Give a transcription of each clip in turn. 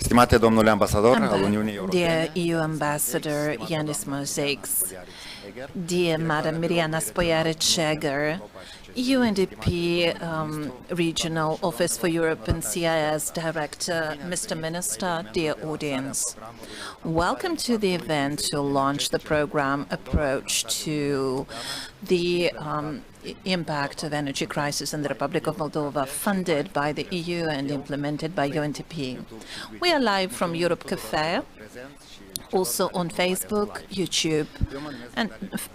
Stimate domnule ambasador al Uniunii Dear Europene, EU Ambassador Yanis Mosaics, dear Madam Mirjana Spojaric-Cheger, UNDP Regional Office for Europe and CIS Director, Mr. Minister, dear audience. Welcome to the event to launch the program Approach to the Impact of Energy Crisis in the Republic of Moldova, funded by the EU and implemented by UNDP. We are live from Europe Café, also on Facebook, YouTube,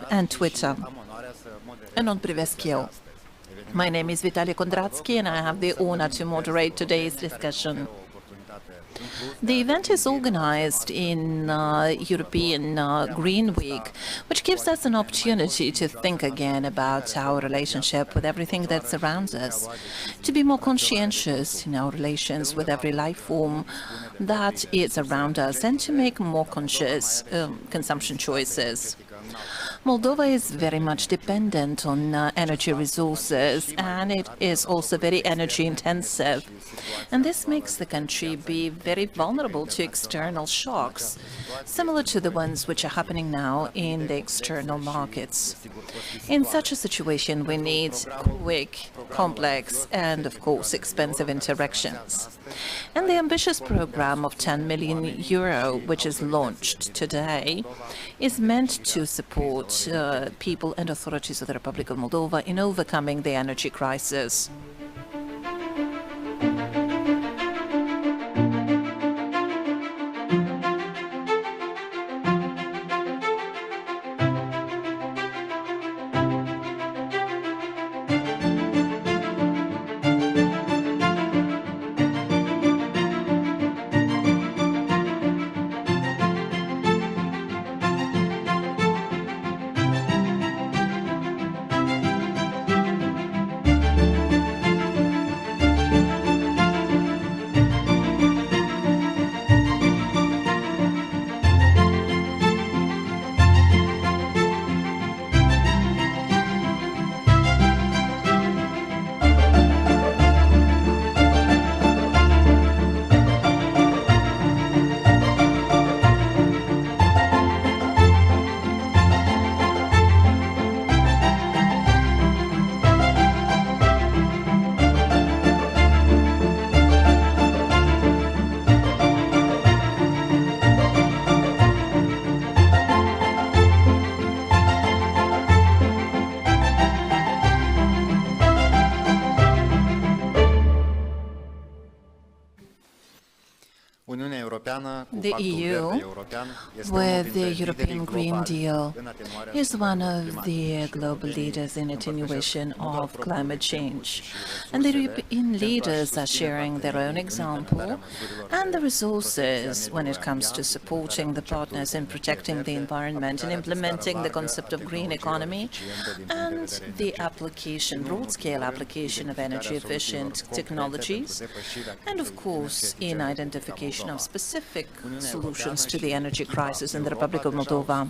and Twitter, and on Priveskio. My name is Vitaly Kondratsky, and I have the honor to moderate today's discussion. The event is organized in European Green Week, which gives us an opportunity to think again about our relationship with everything that surrounds us, to be more conscientious in our relations with every life form that is around us, and to make more conscious consumption choices. Moldova is very much dependent on energy resources, and it is also very energy intensive. And this makes the country be very vulnerable to external shocks, similar to the ones which are happening now in the external markets. In such a situation, we need quick, complex, and of course expensive interactions. And the ambitious program of 10 million euro, which is launched today, is meant to support people and authorities of the Republic of Moldova in overcoming the energy crisis. The EU, with the European Green Deal, is one of the global leaders in attenuation of climate change. And the European leaders are sharing their own example and the resources when it comes to supporting the partners in protecting the environment and implementing the concept of green economy and the application, broad-scale application of energy-efficient technologies, and of course in identification of specific solutions to the energy crisis in the Republic of Moldova.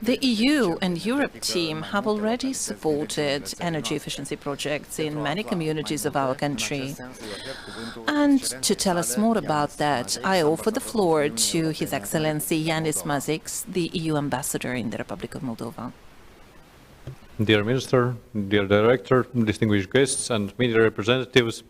The EU and Europe team have already supported energy efficiency projects in many communities of our country. And to tell us more about that, I offer the floor to His Excellency Yanis Mosaics, the EU Ambassador in the Republic of Moldova. Dear Minister, dear Director, distinguished guests and media representatives,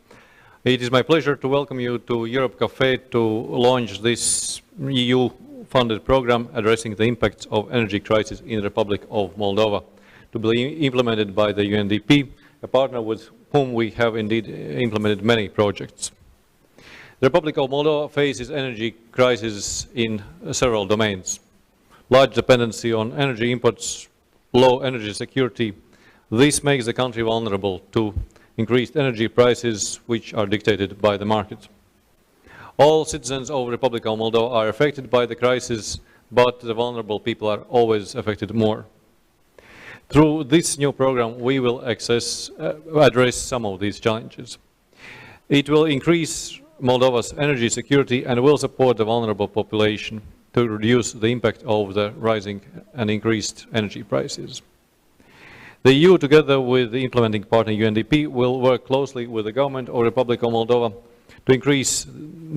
it is my pleasure to welcome you to Europe Café to launch this EU-funded program addressing the impacts of energy crisis in the Republic of Moldova, to be implemented by the UNDP, a partner with whom we have indeed implemented many projects. The Republic of Moldova faces energy crisis in several domains. Large dependency on energy imports, low energy security. This makes the country vulnerable to increased energy prices, which are dictated by the market. All citizens of the Republic of Moldova are affected by the crisis, but the vulnerable people are always affected more. Through this new program, we will address some of these challenges. It will increase Moldova's energy security and will support the vulnerable population to reduce the impact of the rising and increased energy prices. The EU, together with the implementing partner UNDP, will work closely with the government of the Republic of Moldova to increase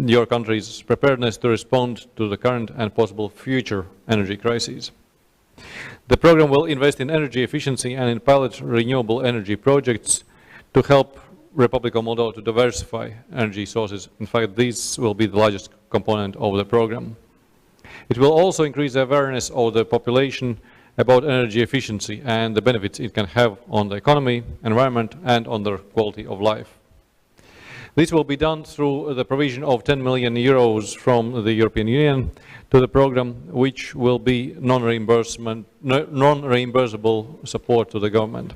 your country's preparedness to respond to the current and possible future energy crises. The program will invest in energy efficiency and in pilot renewable energy projects to help Republic of Moldova to diversify energy sources. In fact, these will be the largest component of the program. It will also increase the awareness of the population about energy efficiency and the benefits it can have on the economy, environment, and on their quality of life. This will be done through the provision of 10 million euros from the European Union to the program, which will be non-reimbursable support to the government.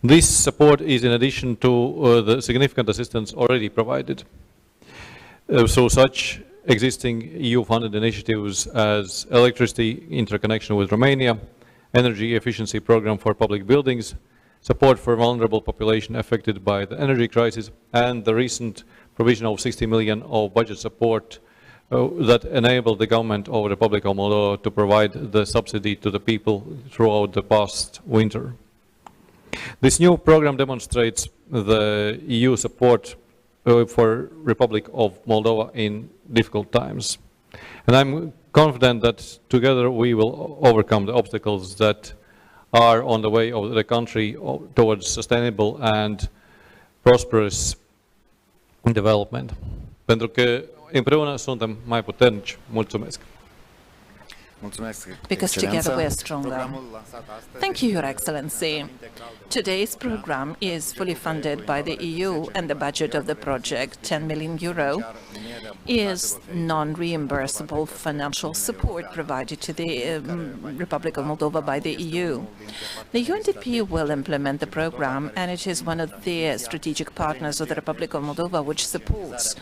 This support is in addition to the significant assistance already provided. So such existing EU-funded initiatives as electricity interconnection with Romania, energy efficiency program for public buildings, support for vulnerable population affected by the energy crisis, and the recent provision of 60 million of budget support that enabled the government of the Republic of Moldova to provide the subsidy to the people throughout the past winter. This new program demonstrates the EU support for Republic of Moldova in difficult times. And I'm confident that together we will overcome the obstacles that are on the way of the country towards sustainable and prosperous development. Pentru că împreună suntem mai puternici. Mulțumesc. Because together we are stronger. Thank you, Your Excellency. Today's program is fully funded by the EU, and the budget of the project, 10 million euro, is non-reimbursable financial support provided to the Republic of Moldova by the EU. The UNDP will implement the program, and it is one of the strategic partners of the Republic of Moldova which supports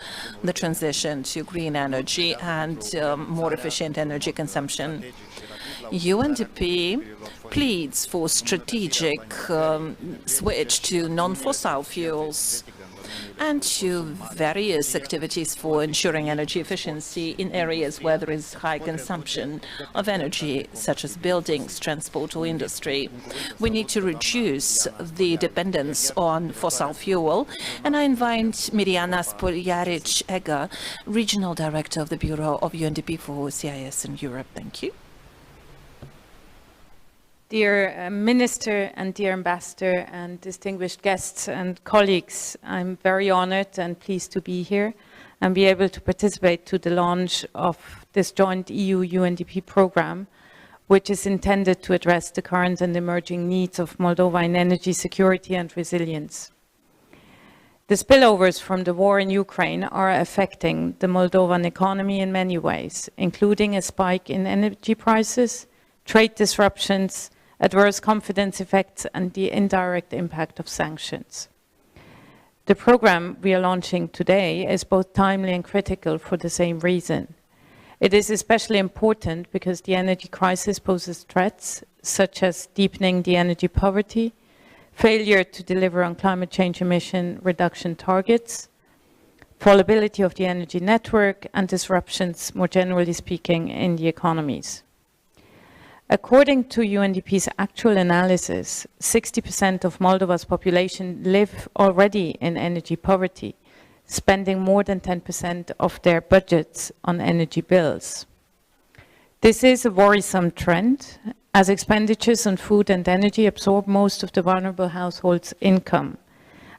the transition to green energy and more efficient energy consumption. UNDP pleads for strategic switch to non-fossil fuels and to various activities for ensuring energy efficiency in areas where there is high consumption of energy, such as buildings, transport, or industry. We need to reduce the dependence on fossil fuel, and I invite Mirjana Spoljaric-Ega, Regional Director of the Bureau of UNDP for CIS in Europe. Thank you. Dear Minister and dear Ambassador and distinguished guests and colleagues, I'm very honored and pleased to be here and be able to participate to the launch of this joint EU-UNDP program, which is intended to address the current and emerging needs of Moldova in energy security and resilience. The spillovers from the war in Ukraine are affecting the Moldovan economy in many ways, including a spike in energy prices, trade disruptions, adverse confidence effects, and the indirect impact of sanctions. The program we are launching today is both timely and critical for the same reason. It is especially important because the energy crisis poses threats such as deepening the energy poverty, failure to deliver on climate change emission reduction targets, fallibility of the energy network, and disruptions, more generally speaking, in the economies. According to UNDP's actual analysis, 60% of Moldova's population live already in energy poverty, spending more than 10% of their budgets on energy bills. This is a worrisome trend, as expenditures on food and energy absorb most of the vulnerable households' income,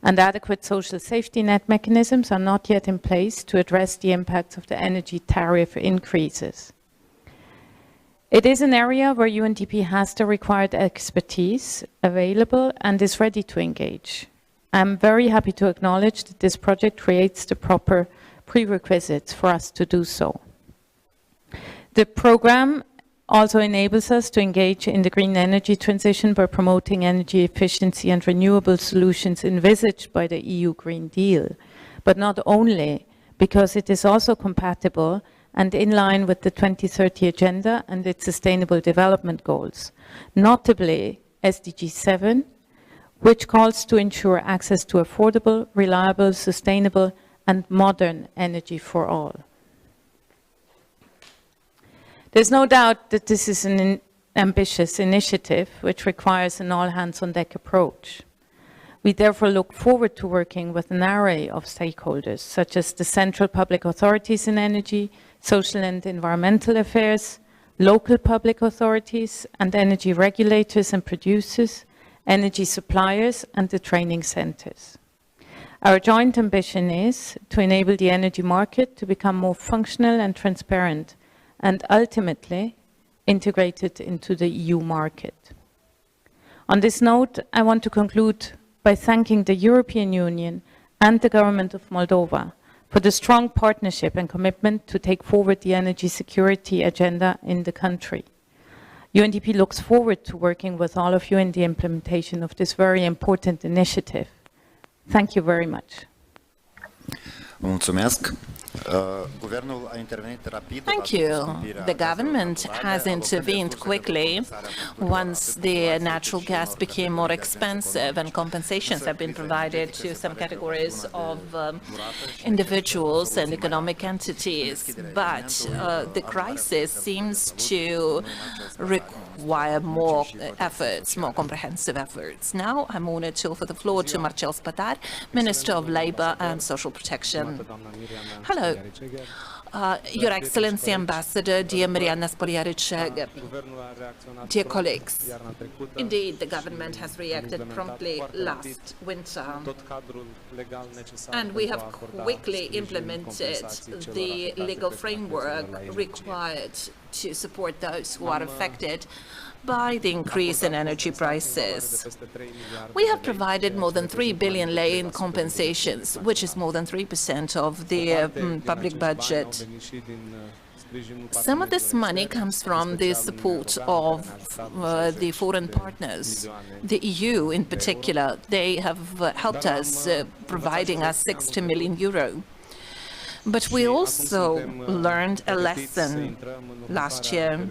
and adequate social safety net mechanisms are not yet in place to address the impacts of the energy tariff increases. It is an area where UNDP has the required expertise available and is ready to engage. I'm very happy to acknowledge that this project creates the proper prerequisites for us to do so. The program also enables us to engage in the green energy transition by promoting energy efficiency and renewable solutions envisaged by the EU Green Deal, but not only, because it is also compatible and in line with the 2030 Agenda and its Sustainable Development Goals, notably SDG 7, which calls to ensure access to affordable, reliable, sustainable, and modern energy for all. There's no doubt that this is an ambitious initiative which requires an all-hands-on-deck approach. We therefore look forward to working with an array of stakeholders, such as the central public authorities in energy, social and environmental affairs, local public authorities and energy regulators and producers, energy suppliers and the training centers. Our joint ambition is to enable the energy market to become more functional and transparent and ultimately integrated into the EU market. On this note, I want to conclude by thanking the European Union and the government of Moldova for the strong partnership and commitment to take forward the energy security agenda in the country. UNDP looks forward to working with all of you in the implementation of this very important initiative. Thank you very much. Mulțumesc. Guvernul a intervenit rapid. Thank you. The government has intervened quickly once the natural gas became more expensive and compensations have been provided to some categories of individuals and economic entities. But the crisis seems to require more efforts, more comprehensive efforts. Now I'm honored to offer the floor to Marcel Spatar, Minister of Labour and Social Protection. Hello. Your Excellency Ambassador, dear Mariana Spoljaric, dear colleagues, indeed the government has reacted promptly last winter and we have quickly implemented the legal framework required to support those who are affected by the increase in energy prices. We have provided more than 3 billion lei in compensations, which is more than 3% of the public budget. Some of this money comes from the support of the foreign partners, the EU in particular. They have helped us, providing us 60 million euro. But we also learned a lesson last year.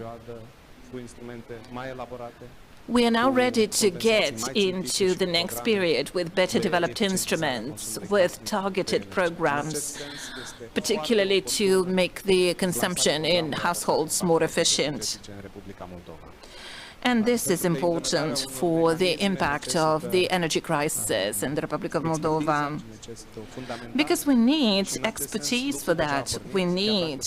We are now ready to get into the next period with better developed instruments, with targeted programs, particularly to make the consumption in households more efficient. And this is important for the impact of the energy crisis in the Republic of Moldova, because we need expertise for that. We need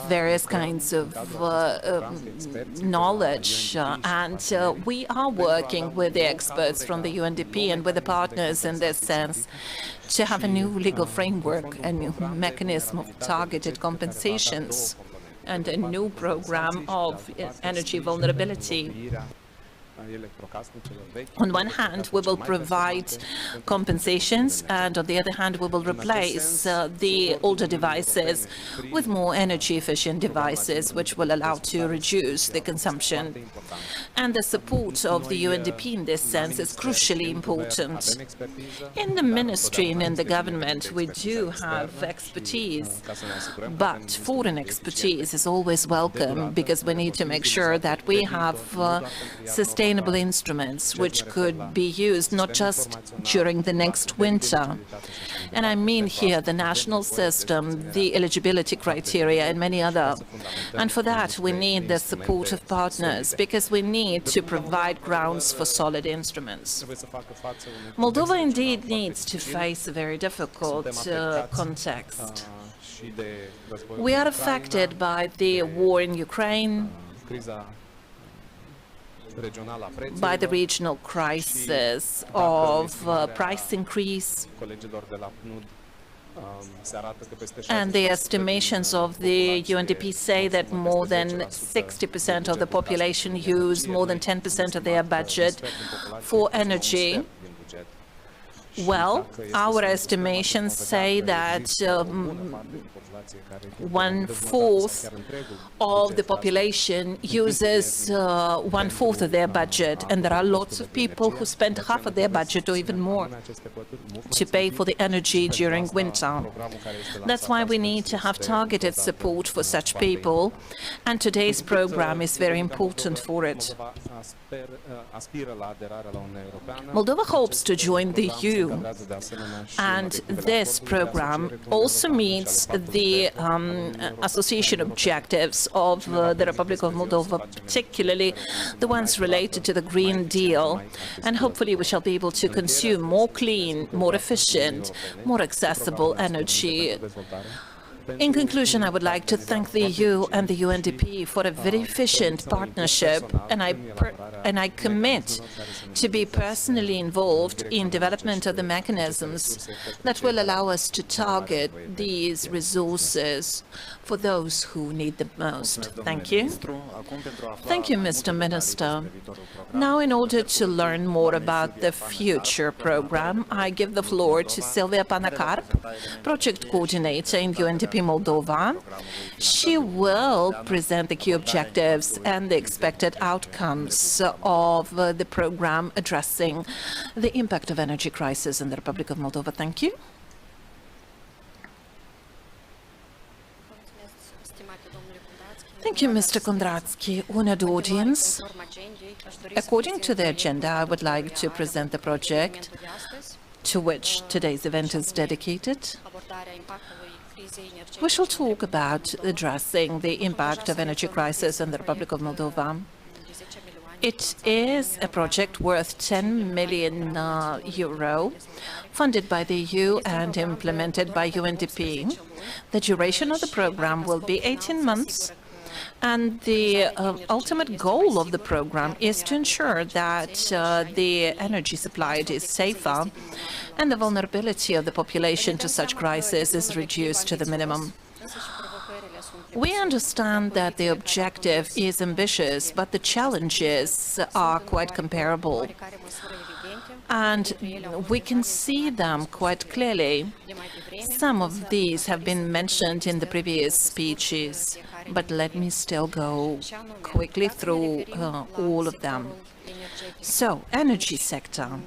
various kinds of knowledge, and we are working with the experts from the UNDP and with the partners in this sense to have a new legal framework, a new mechanism of targeted compensations, and a new program of energy vulnerability. On one hand, we will provide compensations, and on the other hand, we will replace the older devices with more energy-efficient devices, which will allow to reduce the consumption. And the support of the UNDP in this sense is crucially important. In the ministry and in the government, we do have expertise, but foreign expertise is always welcome, because we need to make sure that we have sustainable instruments which could be used not just during the next winter. And I mean here the national system, the eligibility criteria and many other. And for that we need the support of partners, because we need to provide grounds for solid instruments. Moldova indeed needs to face a very difficult context. We are affected by the war in Ukraine, by the regional crisis of price increase, and the estimations of the UNDP say that more than 60% of the population use more than 10% of their budget for energy. Well, our estimations say that one-fourth of the population uses one-fourth of their budget, and there are lots of people who spend half of their budget or even more to pay for the energy during winter. That's why we need to have targeted support for such people, and today's program is very important for it. Moldova hopes to join the EU EU. And this program also meets the association objectives of the Republic of Moldova, particularly the ones related to the Green Deal. And hopefully we shall be able to consume more clean, more efficient, more accessible energy. In conclusion, I would like to thank the EU and the UNDP for a very efficient partnership, and I commit to be personally involved in development of the mechanisms that will allow us to target these resources for those who need them most. Thank you. Thank you, Mr. Minister. Now, in order to learn more about the future program, I give the floor to Silvia Panakarp, Project Coordinator in UNDP Moldova. She will present the key objectives and the expected outcomes of the program addressing the impact of energy crisis in the Republic of Moldova. Thank you. Thank you, Mr. Kondratsky. Honored audience, according to the agenda, I would like to present the project to which today's event is dedicated. We shall talk about addressing the impact of energy crisis in the Republic of Moldova. It is a project worth 10 million euro, funded by the EU and implemented by UNDP. The duration of the program will be 18 months. And the ultimate goal of the program is to ensure that the energy supplied is safer and the vulnerability of the population to such crisis is reduced to the minimum. We understand that the objective is ambitious, but the challenges are quite comparable. And we can see them quite clearly. Some of these have been mentioned in the previous speeches, but let me still go quickly through all of them. So, energy sector.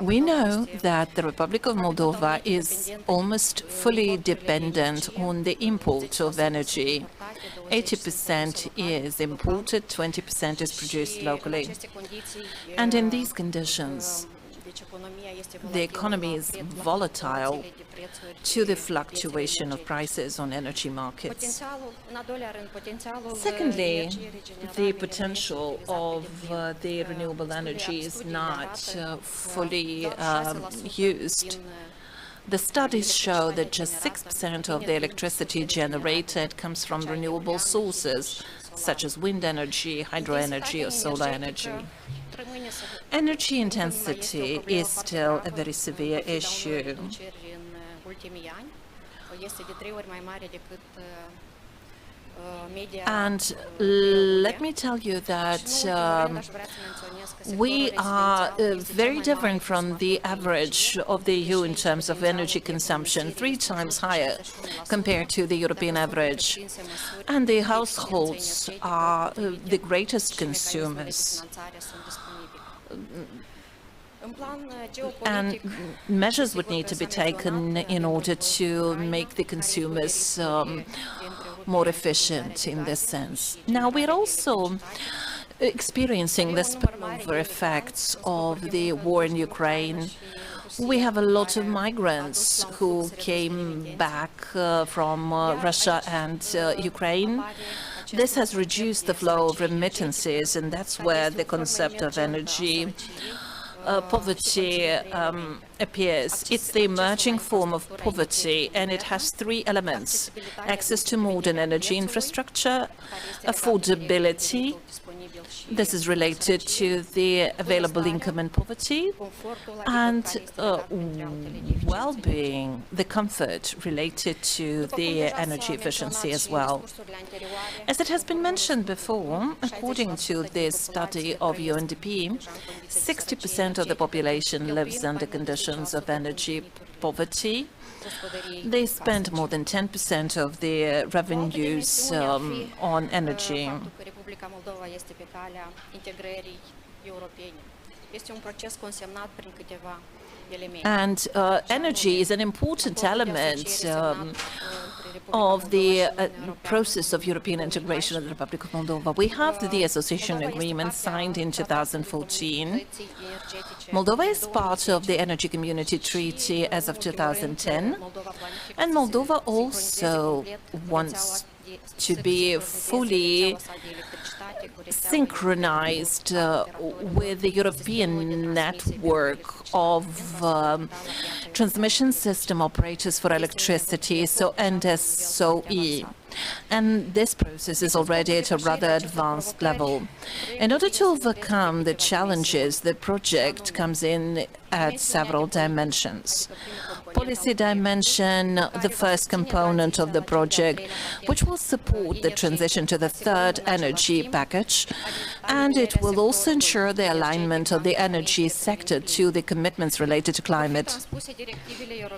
We know that the Republic of Moldova is almost fully dependent on the import of energy. 80% is imported, 20% is produced locally. And in these conditions, the economy is volatile to the fluctuation of prices on energy markets. Secondly, the potential of the renewable energy is not fully used. The studies show that just 6% of the electricity generated comes from renewable sources, such as wind energy, hydro energy, or solar energy. Energy intensity is still a very severe issue. And let me tell you that we are very different from the average of the EU in terms of energy consumption, 3 times higher compared to the European average. And the households are the greatest consumers. And measures would need to be taken in order to make the consumers more efficient in this sense. Now, we're also experiencing the spillover effects of the war in Ukraine. We have a lot of migrants who came back from Russia and Ukraine. This has reduced the flow of remittances, and that's where the concept of energy poverty appears. It's the emerging form of poverty, and it has 3 elements: access to modern energy infrastructure, affordability, this is related to the available income and poverty, and well-being, the comfort related to the energy efficiency as well. As it has been mentioned before, according to this study of UNDP, 60% of the population lives under conditions of energy poverty. They spend more than 10% of their revenues on energy. And energy is an important element of the process of European integration of the Republic of Moldova. We have the association agreement signed in 2014. Moldova is part of the Energy Community Treaty as of 2010, and Moldova also wants to be fully synchronized with the European network of transmission system operators for electricity, so NSOE. And this process is already at a rather advanced level. In order to overcome the challenges, the project comes in at several dimensions. Policy dimension, the first component of the project, which will support the transition to the third energy package, and it will also ensure the alignment of the energy sector to the commitments related to climate.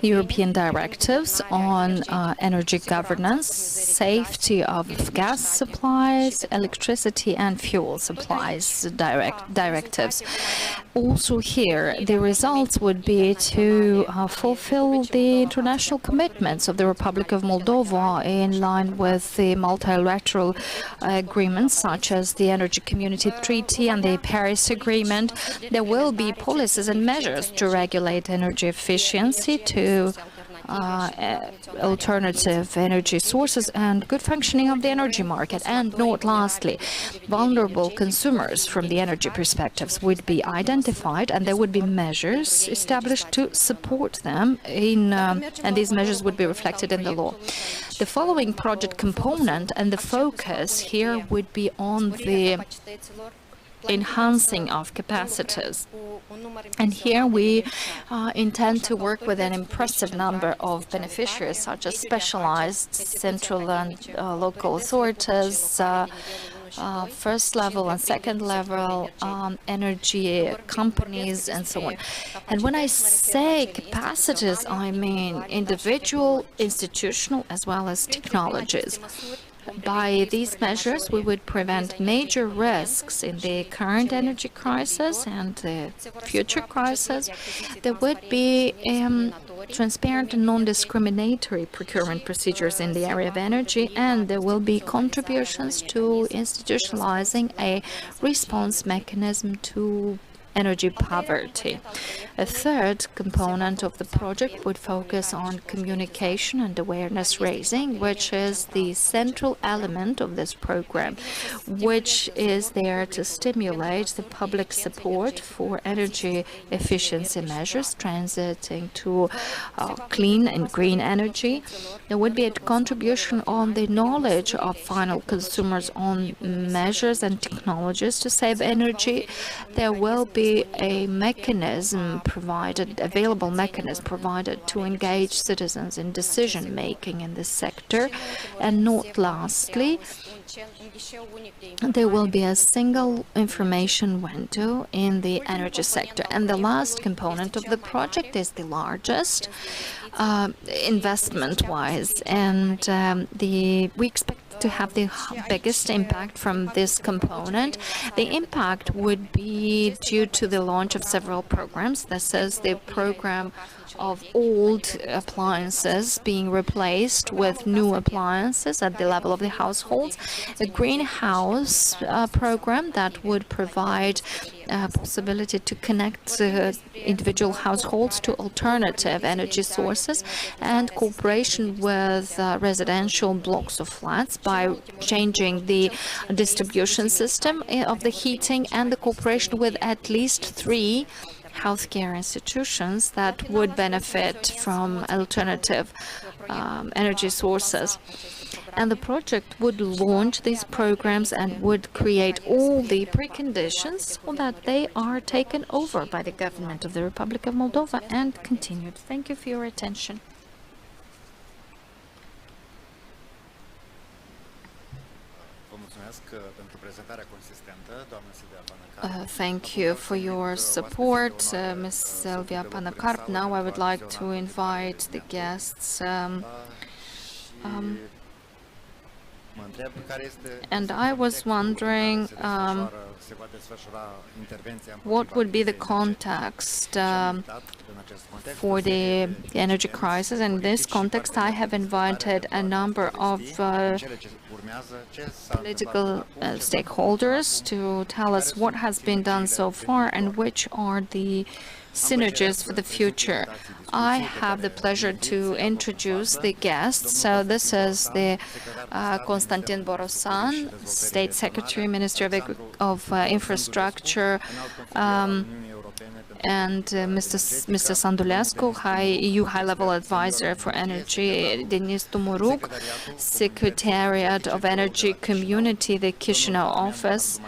European directives on energy governance, safety of gas supplies, electricity and fuel supplies directives. Also here, the results would be to fulfill the international commitments of the Republic of Moldova in line with the multilateral agreements such as the Energy Community Treaty and the Paris Agreement. There will be policies and measures to regulate energy efficiency, to alternative energy sources and good functioning of the energy market. And not lastly, vulnerable consumers from the energy perspectives would be identified, and there would be measures established to support them in, and these measures would be reflected in the law. The following project component and the focus here would be on the enhancing of capacities. And here we intend to work with an impressive number of beneficiaries, such as specialized central and local authorities, first level and second level energy companies, and so on. And when I say capacities, I mean individual, institutional, as well as technologies. By these measures, we would prevent major risks in the current energy crisis and the future crisis. There would be transparent and non-discriminatory procurement procedures in the area of energy, and there will be contributions to institutionalizing a response mechanism to energy poverty. A third component of the project would focus on communication and awareness raising, which is the central element of this program, which is there to stimulate the public support for energy efficiency measures, transiting to clean and green energy. There would be a contribution on the knowledge of final consumers on measures and technologies to save energy. There will be a mechanism provided, available mechanism provided to engage citizens in decision-making in this sector. And not lastly, there will be a single information window in the energy sector. And the last component of the project is the largest investment-wise, and we expect to have the biggest impact from this component. The impact would be due to the launch of several programs. This is the program of old appliances being replaced with new appliances at the level of the households, a greenhouse program that would provide possibility to connect individual households to alternative energy sources, and cooperation with residential blocks of flats by changing the distribution system of the heating, and the cooperation with at least 3 healthcare institutions that would benefit from alternative energy sources. And the project would launch these programs and would create all the preconditions so that they are taken over by the government of the Republic of Moldova and continued. Thank you for your attention. Thank you for your support, Ms. Silvia Panakarp. Now I would like to invite the guests. And I was wondering what would be the context for the energy crisis. In this context, I have invited a number of political stakeholders to tell us what has been done so far and which are the synergies for the future. I have the pleasure to introduce the guests. So this is the Konstantin Borosan, State Secretary, Minister of Infrastructure, and Mr. Sandulescu, EU High-Level Advisor for Energy, Denis Tumuruk, Secretariat of Energy Community, the Chisinau office,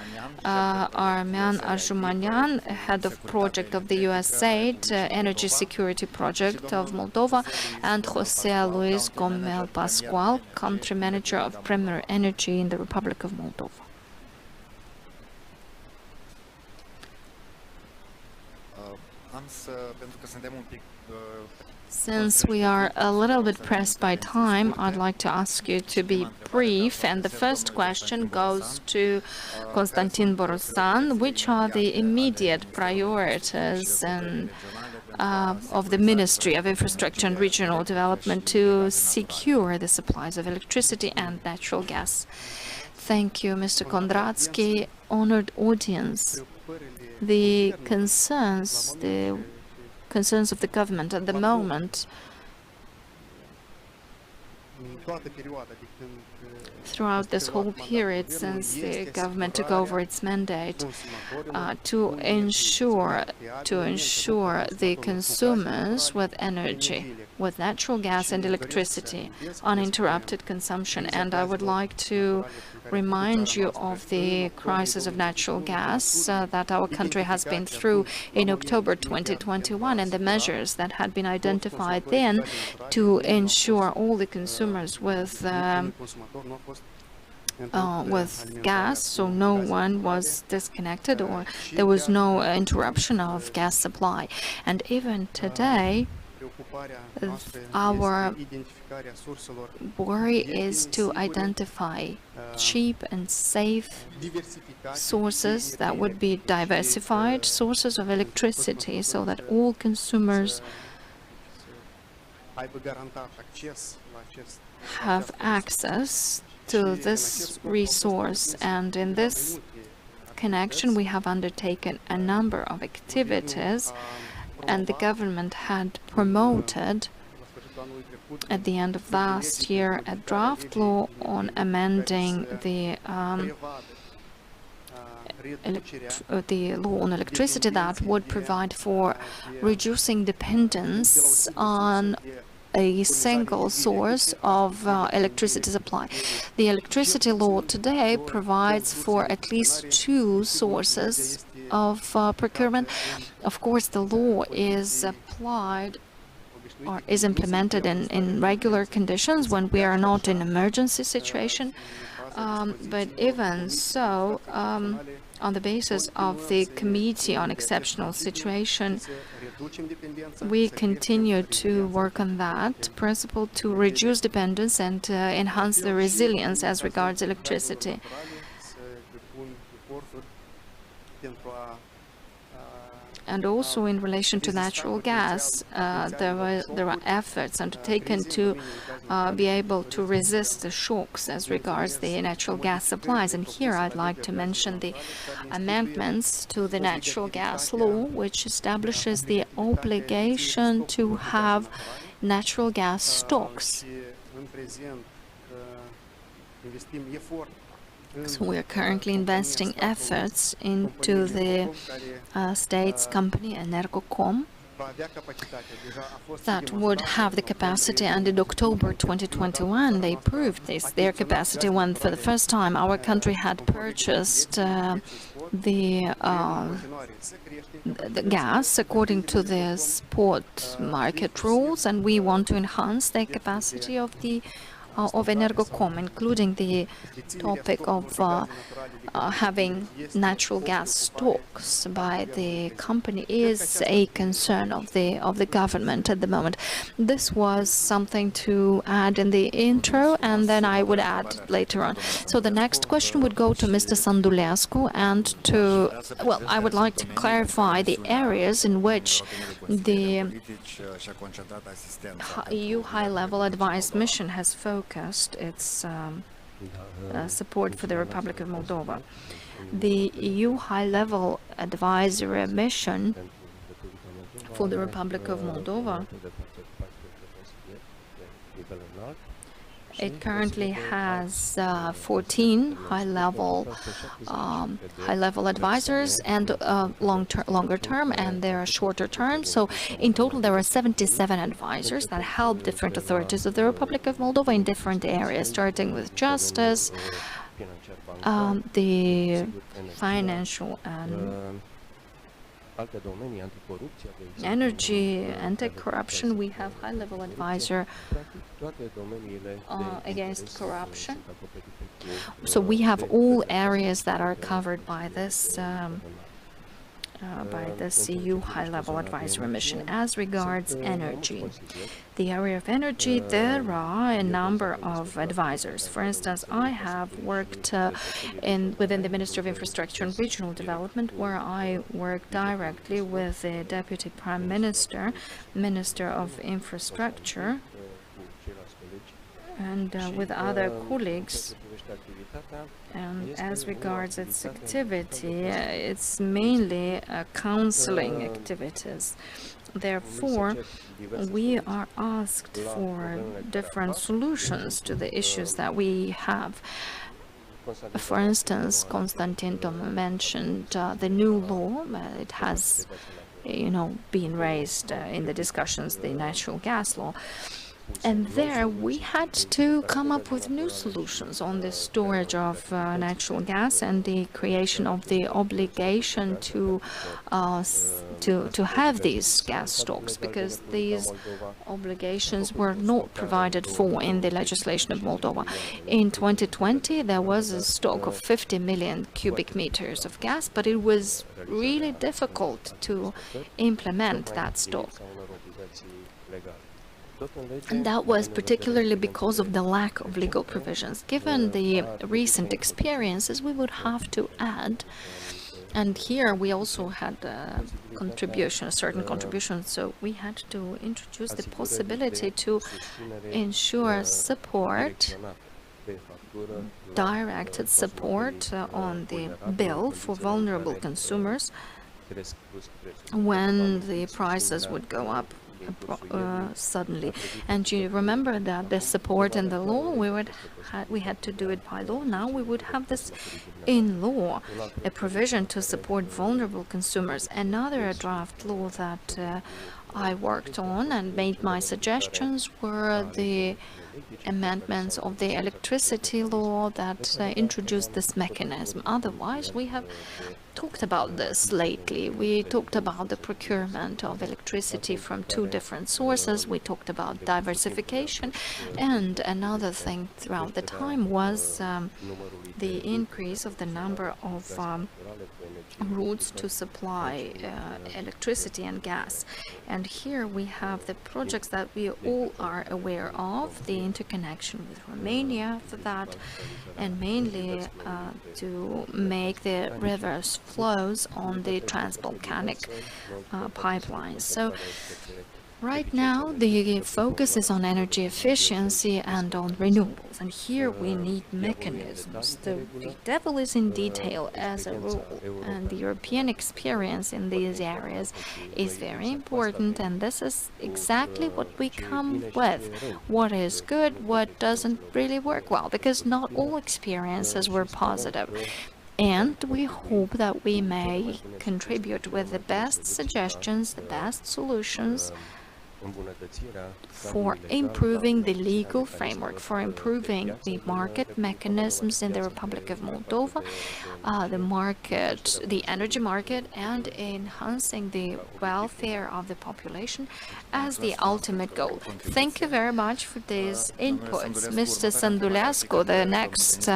Armen Arjumanyan, Head of Project of the USAID, Energy Security Project of Moldova, and José Luis Gomel Pascual, Country Manager of Premier Energy in the Republic of Moldova. Since we are a little bit pressed by time, I'd like to ask you to be brief. And the first question goes to Konstantin Borosan. Which are the immediate priorities of the Ministry of Infrastructure and Regional Development to secure the supplies of electricity and natural gas? Thank you, Mr. Kondratsky. Honored audience, the concerns of the government at the moment, throughout this whole period since the government took over its mandate, to ensure the consumers with energy, with natural gas and electricity, uninterrupted consumption. And I would like to remind you of the crisis of natural gas that our country has been through in October 2021, and the measures that had been identified then to ensure all the consumers with gas, so no one was disconnected or there was no interruption of gas supply. And even today, our worry is to identify cheap and safe sources that would be diversified sources of electricity so that all consumers have access to this resource. And in this connection, we have undertaken a number of activities, and the government had promoted at the end of last year a draft law on amending the law on electricity that would provide for reducing dependence on a single source of electricity supply. The electricity law today provides for at least two sources of procurement. Of course, the law is applied or is implemented in regular conditions when we are not in emergency situation. But even so, on the basis of the Committee on Exceptional Situation, we continue to work on that principle to reduce dependence and enhance the resilience as regards electricity. And also in relation to natural gas, there are efforts undertaken to be able to resist the shocks as regards the natural gas supplies. And here I'd like to mention the amendments to the natural gas law, which establishes the obligation to have natural gas stocks. So we are currently investing efforts into the state's company, Energocom, that would have the capacity, and in October 2021 they proved their capacity when for the first time our country had purchased the gas according to the spot market rules, and we want to enhance the capacity of the of Energocom, including the topic of having natural gas stocks by the company, is a concern of the government at the moment. This was something to add in the intro, and then I would add later on. So the next question would go to Mr. Sandulescu, and well, I would like to clarify the areas in which the EU high-level advice mission has focused its support for the Republic of Moldova. The EU high-level advisory mission for the Republic of Moldova, it currently has 14 high-level advisors, and longer term, and there are shorter terms. So in total, there are 77 advisors that help different authorities of the Republic of Moldova in different areas, starting with justice, the financial and energy, anti-corruption. We have high-level advisor against corruption. So we have all areas that are covered by this EU high-level advisory mission. As regards energy, the area of energy, there are a number of advisors. For instance, I have worked within the Ministry of Infrastructure and Regional Development, where I work directly with the Deputy Prime Minister, Minister of Infrastructure, and with other colleagues. And as regards its activity, it's mainly counseling activities. Therefore, we are asked for different solutions to the issues that we have. For instance, Constantin mentioned the new law. It has, been raised in the discussions, the natural gas law. And there we had to come up with new solutions on the storage of natural gas and the creation of the obligation to have these gas stocks, because these obligations were not provided for in the legislation of Moldova. In 2020, there was a stock of 50 million cubic meters of gas, but it was really difficult to implement that stock. And that was particularly because of the lack of legal provisions. Given the recent experiences, we would have to add, and here we also had a certain contribution, so we had to introduce the possibility to ensure support, directed support on the bill for vulnerable consumers when the prices would go up suddenly. And you remember that the support in the law, we had to do it by law. Now we would have this in law, a provision to support vulnerable consumers. Another draft law that I worked on and made my suggestions were the amendments of the electricity law that introduced this mechanism. Otherwise, we have talked about this lately. We talked about the procurement of electricity from two different sources. We talked about diversification. And another thing throughout the time was the increase of the number of routes to supply electricity and gas. And here we have the projects that we all are aware of, the interconnection with Romania for that, and mainly to make the rivers flows on the Transbalkanic pipelines. So right now, the focus is on energy efficiency and on renewables, and here we need mechanisms. The devil is in detail as a rule, and the European experience in these areas is very important, and this is exactly what we come with. What is good, what doesn't really work well, because not all experiences were positive. And we hope that we may contribute with the best suggestions, the best solutions, for improving the legal framework, for improving the market mechanisms in the Republic of Moldova, the energy market, and enhancing the welfare of the population as the ultimate goal. Thank you very much for these inputs. Mr. Sandulescu, the next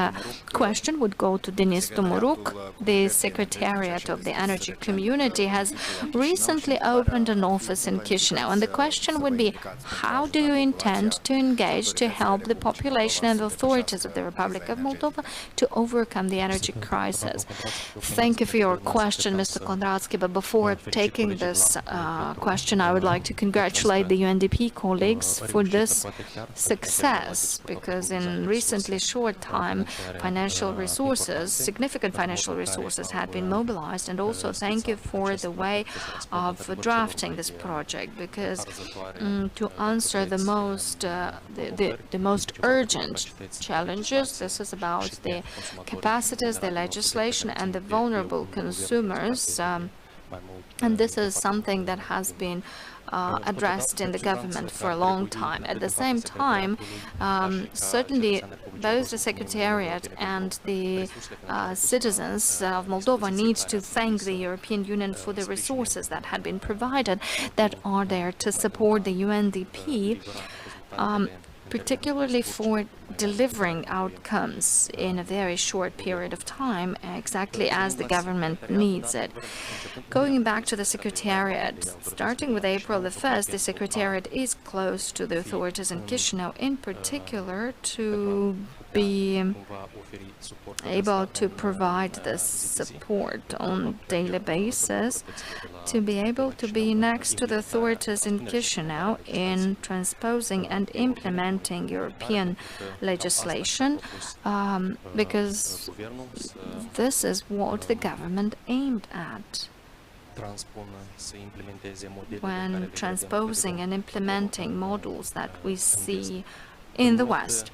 question would go to Denis Tomoruk. The Secretariat of the Energy Community has recently opened an office in Chisinau, and the question would be, how do you intend to engage to help the population and authorities of the Republic of Moldova to overcome the energy crisis? Thank you for your question, Mr. Kondratsky, but before taking this question, I would like to congratulate the UNDP colleagues for this success, because in recently short time, significant financial resources had been mobilized, and also thank you for the way of drafting this project, because to answer the most urgent challenges, this is about the capacities, the legislation, and the vulnerable consumers, and this is something that has been addressed in the government for a long time. At the same time, certainly both the Secretariat and the citizens of Moldova need to thank the European Union for the resources that had been provided that are there to support the UNDP, particularly for delivering outcomes in a very short period of time, exactly as the government needs it. Going back to the Secretariat, starting with April the 1st, the Secretariat is close to the authorities in Chisinau, in particular to be able to provide this support on a daily basis, to be able to be next to the authorities in Chisinau in transposing and implementing European legislation, because this is what the government aimed at when transposing and implementing models that we see in the West.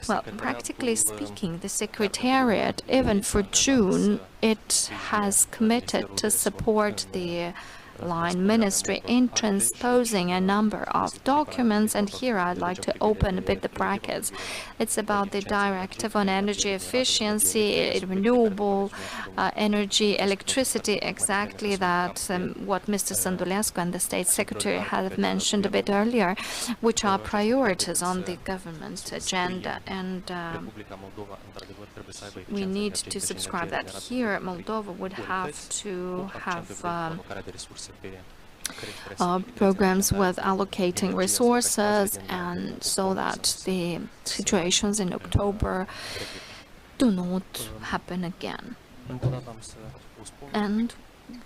Well, practically speaking, the Secretariat, even for June, it has committed to support the Line Ministry in transposing a number of documents, and here I'd like to open a bit the brackets. It's about the directive on energy efficiency, renewable energy, electricity, exactly that what Mr. Sandulescu and the State Secretary have mentioned a bit earlier, which are priorities on the government agenda, and we need to subscribe that. Here Moldova would have to have programs with allocating resources, and so that the situations in October do not happen again. And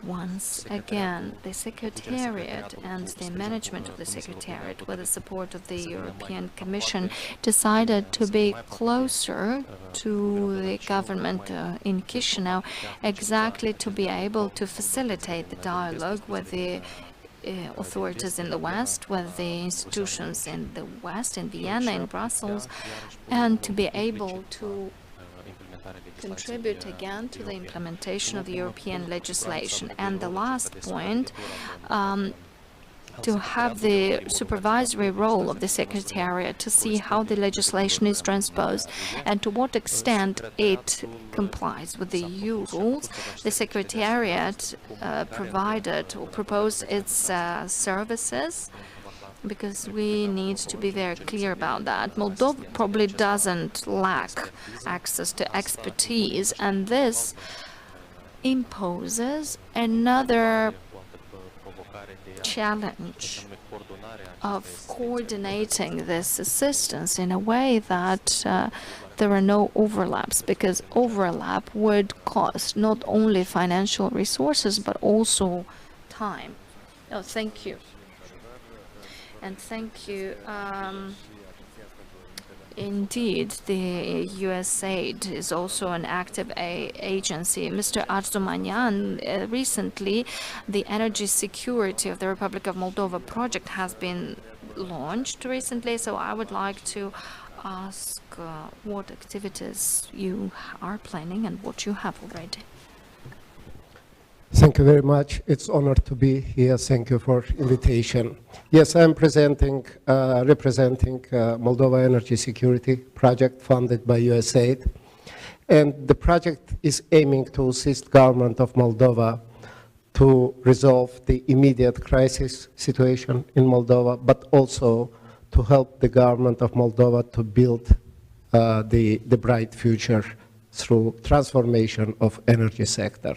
once again, the Secretariat and the management of the Secretariat, with the support of the European Commission, decided to be closer to the government in Chisinau, exactly to be able to facilitate the dialogue with the authorities in the West, with the institutions in the West, in Vienna, in Brussels, and to be able to contribute again to the implementation of the European legislation. And the last point, to have the supervisory role of the Secretariat to see how the legislation is transposed and to what extent it complies with the EU rules. The Secretariat provided or proposed its services, because we need to be very clear about that. Moldova probably doesn't lack access to expertise, and this imposes another challenge of coordinating this assistance in a way that there are no overlaps, because overlap would cost not only financial resources but also time. Oh, thank you. And thank you. Indeed, the USAID is also an active agency. Mr. Arzumanyan, recently, the energy security of the Republic of Moldova project has been launched recently, so I would like to ask what activities you are planning and what you have already. Thank you very much. It's an honor to be here. Thank you for invitation. Yes, I'm representing Moldova Energy Security Project funded by USAID. And the project is aiming to assist government of Moldova to resolve the immediate crisis situation in Moldova, but also to help the government of Moldova to build the bright future through transformation of energy sector.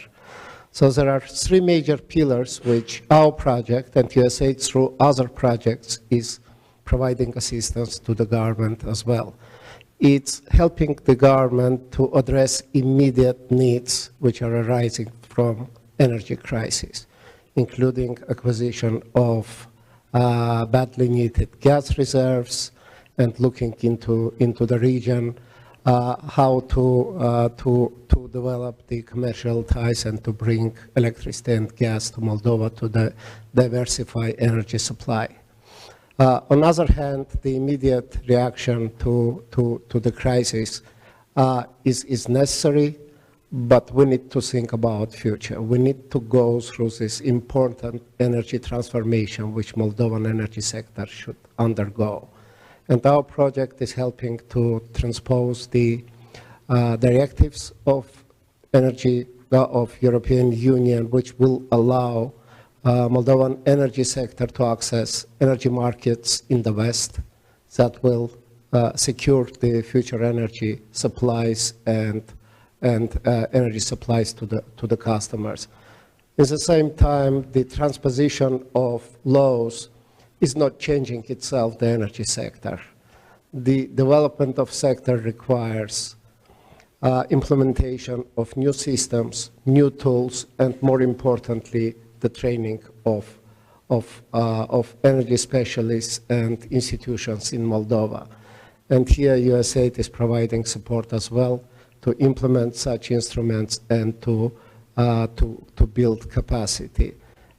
So there are three major pillars which our project and USAID through other projects is providing assistance to the government as well. It's helping the government to address immediate needs which are arising from energy crisis, including acquisition of badly needed gas reserves and looking into the region, how to develop the commercial ties and to bring electricity and gas to Moldova to diversify energy supply. On the other hand, the immediate reaction to the crisis is necessary, but we need to think about future. We need to go through this important energy transformation which Moldovan energy sector should undergo. And our project is helping to transpose the directives of energy of European Union, which will allow Moldovan energy sector to access energy markets in the West that will secure the future energy supplies and energy supplies to the customers. At the same time, the transposition of laws is not changing itself, the energy sector. The development of sector requires implementation of new systems, new tools, and more importantly, the training of energy specialists and institutions in Moldova. And here USAID is providing support as well to implement such instruments and to build capacity.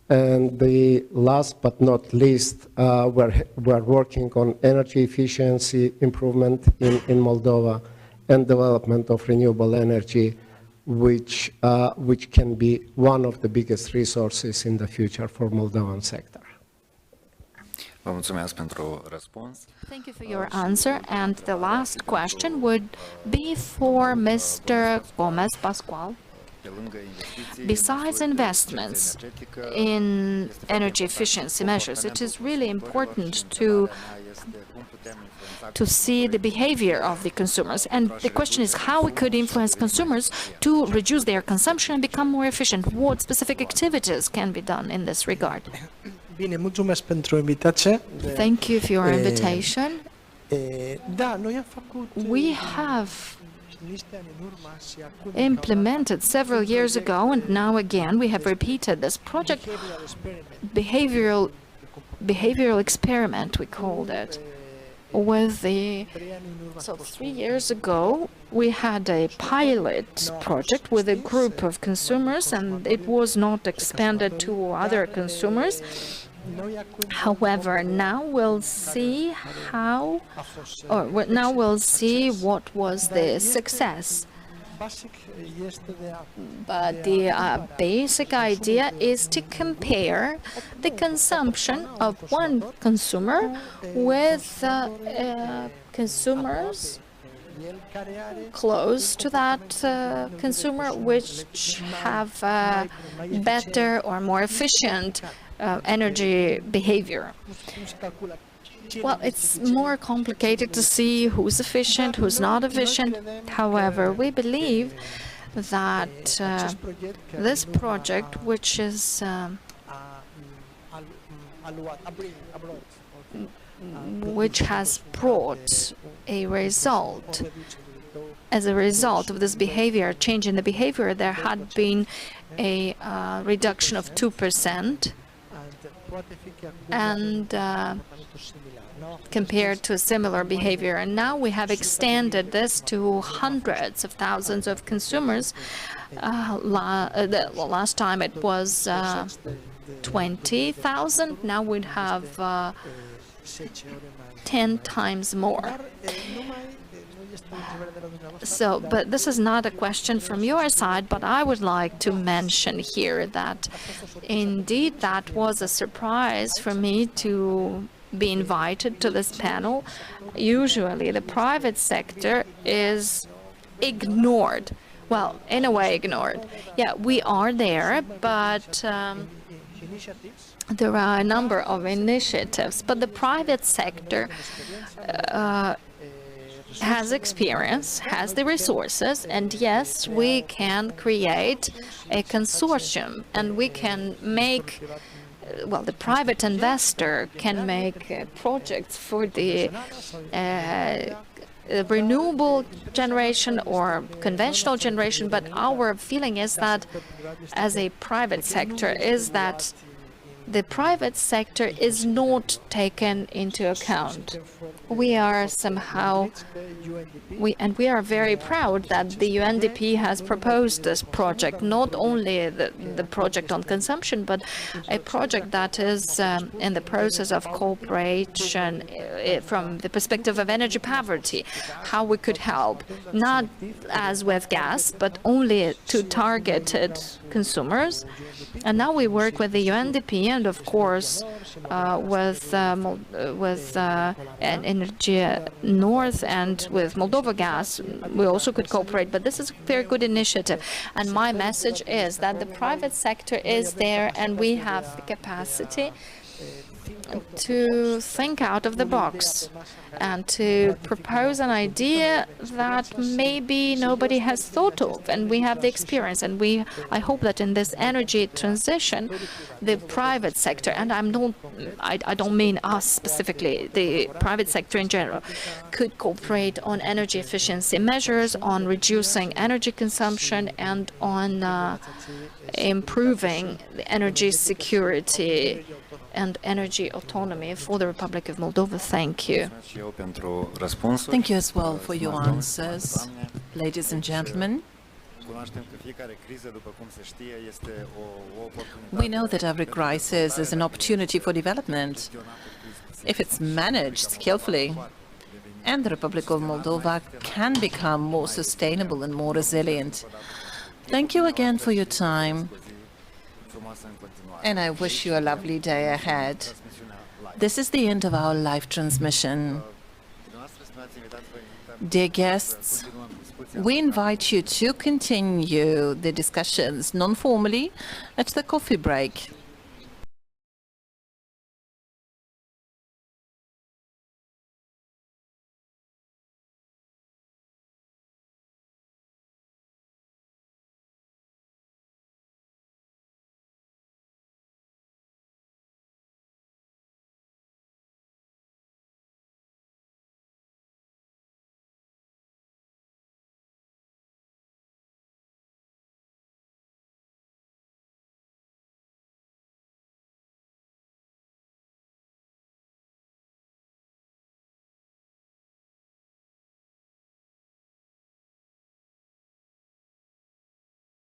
And the last but not least, we're working on energy efficiency improvement in Moldova and development of renewable energy, which can be one of the biggest resources in the future for Moldovan sector. Thank you for your answer. And the last question would be for Mr. Gomez Pascual. Besides investments in energy efficiency measures, it is really important to see the behavior of the consumers. And the question is how we could influence consumers to reduce their consumption and become more efficient. What specific activities can be done in this regard? Thank you for your invitation. We have implemented several years ago, and now again we have repeated this project, behavioral experiment, we called it. So 3 years ago we had a pilot project with a group of consumers, and it was not expanded to other consumers. However, now we'll see what was the success. But the basic idea is to compare the consumption of one consumer with consumers close to that consumer, which have better or more efficient energy behavior. Well, it's more complicated to see who's efficient, who's not efficient. However, we believe that this project, which is which has brought a result. As a result of this behavior, change in the behavior, there had been a reduction of 2%, and compared to a similar behavior. And now we have extended this to hundreds of thousands of consumers. Last time it was 20,000. Now we'd have 10 times more. But this is not a question from your side, but I would like to mention here that indeed that was a surprise for me to be invited to this panel. Usually the private sector is ignored. Well, in a way ignored. Yeah, we are there, but there are a number of initiatives, but the private sector has experience, has the resources, and yes, we can create a consortium, and we can make, well, the private investor can make projects for the renewable generation or conventional generation, but our feeling is that as a private sector is that the private sector is not taken into account. We are somehow, we are very proud that the UNDP has proposed this project, not only the project on consumption, but a project that is in the process of cooperation from the perspective of energy poverty, how we could help, not as with gas, but only to targeted consumers. And now we work with the UNDP and, of course, with Energy North and with Moldova Gas. We also could cooperate, but this is a very good initiative. And my message is that the private sector is there, and we have the capacity to think out of the box and to propose an idea that maybe nobody has thought of, and we have the experience, and I hope that in this energy transition the private sector, and I don't mean us specifically, the private sector in general, could cooperate on energy efficiency measures, on reducing energy consumption, and on improving the energy security and energy autonomy for the Republic of Moldova. Thank you. Thank you as well for your answers, ladies and gentlemen. We know that every crisis is an opportunity for development if it's managed skillfully, and the Republic of Moldova can become more sustainable and more resilient. Thank you again for your time, and I wish you a lovely day ahead. This is the end of our live transmission. Dear guests, we invite you to continue the discussions non-formally at the coffee break.